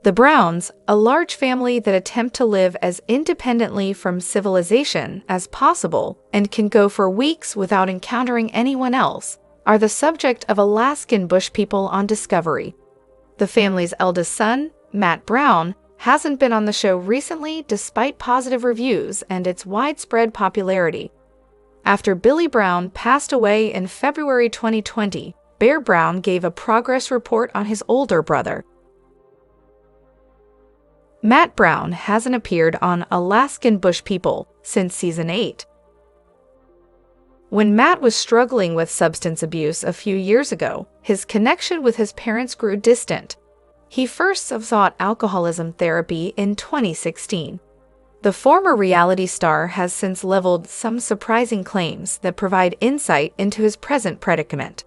The Browns, a large family that attempt to live as independently from civilization as possible and can go for weeks without encountering anyone else, are the subject of Alaskan Bush People on Discovery. The family's eldest son, Matt Brown, hasn't been on the show recently despite positive reviews and its widespread popularity. After Billy Brown passed away in February 2020, Bear Brown gave a progress report on his older brother. Matt Brown hasn't appeared on Alaskan Bush People since Season 8. When Matt was struggling with substance abuse a few years ago, his connection with his parents grew distant. He first sought alcoholism therapy in 2016. The former reality star has since leveled some surprising claims that provide insight into his present predicament.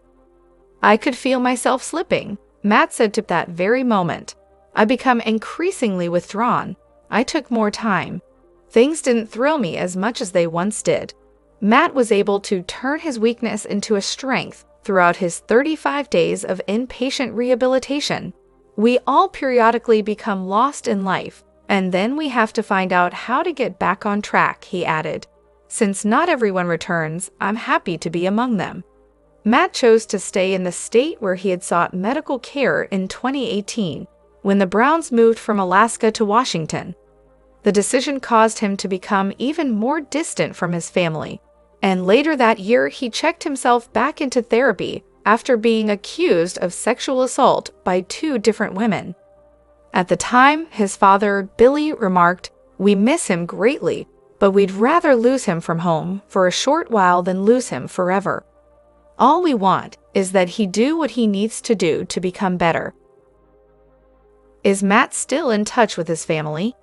"I could feel myself slipping," Matt said to that very moment. "I become increasingly withdrawn. I took more time. Things didn't thrill me as much as they once did." Matt was able to turn his weakness into a strength throughout his 35 days of inpatient rehabilitation. "We all periodically become lost in life, and then we have to find out how to get back on track," he added. "Since not everyone returns, I'm happy to be among them." Matt chose to stay in the state where he had sought medical care in 2018, when the Browns moved from Alaska to Washington. The decision caused him to become even more distant from his family, and later that year he checked himself back into therapy after being accused of sexual assault by 2 different women. At the time, his father, Billy, remarked, "We miss him greatly, but we'd rather lose him from home for a short while than lose him forever. All we want is that he do what he needs to do to become better." Is Matt still in touch with his family?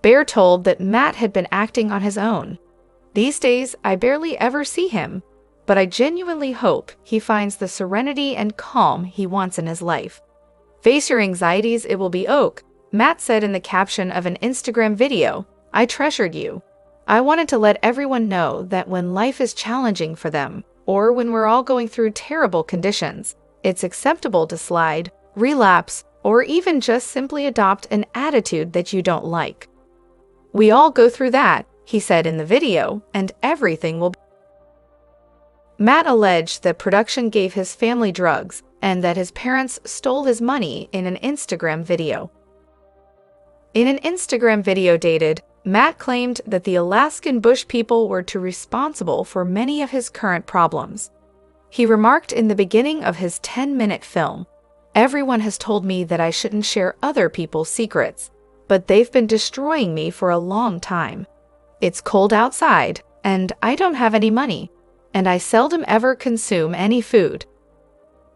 Bear told that Matt had been acting on his own. "These days, I barely ever see him, but I genuinely hope he finds the serenity and calm he wants in his life. Face your anxieties, it will be ok," Matt said in the caption of an Instagram video. "I treasured you. I wanted to let everyone know that when life is challenging for them, or when we're all going through terrible conditions, it's acceptable to slide, relapse, or even just simply adopt an attitude that you don't like. We all go through that," he said in the video, "and everything will be." Matt alleged that production gave his family drugs and that his parents stole his money in an Instagram video. In an Instagram video dated, Matt claimed that the Alaskan Bush People were responsible for many of his current problems. He remarked in the beginning of his 10-minute film, "Everyone has told me that I shouldn't share other people's secrets, but they've been destroying me for a long time. It's cold outside, and I don't have any money, and I seldom ever consume any food."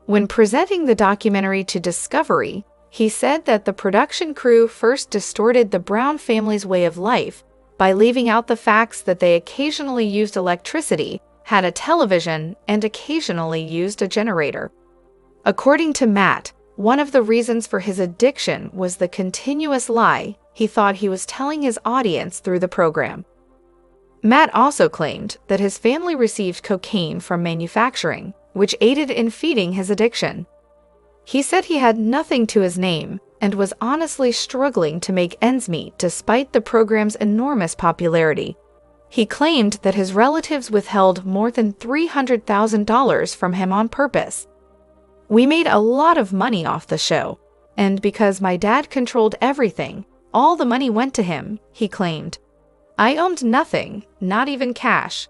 When presenting the documentary to Discovery, he said that the production crew first distorted the Brown family's way of life by leaving out the facts that they occasionally used electricity, had a television, and occasionally used a generator. According to Matt, one of the reasons for his addiction was the continuous lie he thought he was telling his audience through the program. Matt also claimed that his family received cocaine from manufacturing, which aided in feeding his addiction. He said he had nothing to his name and was honestly struggling to make ends meet despite the program's enormous popularity. He claimed that his relatives withheld more than $300,000 from him on purpose. "We made a lot of money off the show, and because my dad controlled everything, all the money went to him," he claimed. "I owned nothing, not even cash.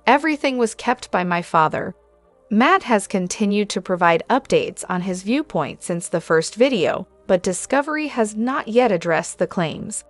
Everything was kept by my father." Matt has continued to provide updates on his viewpoint since the first video, but Discovery has not yet addressed the claims.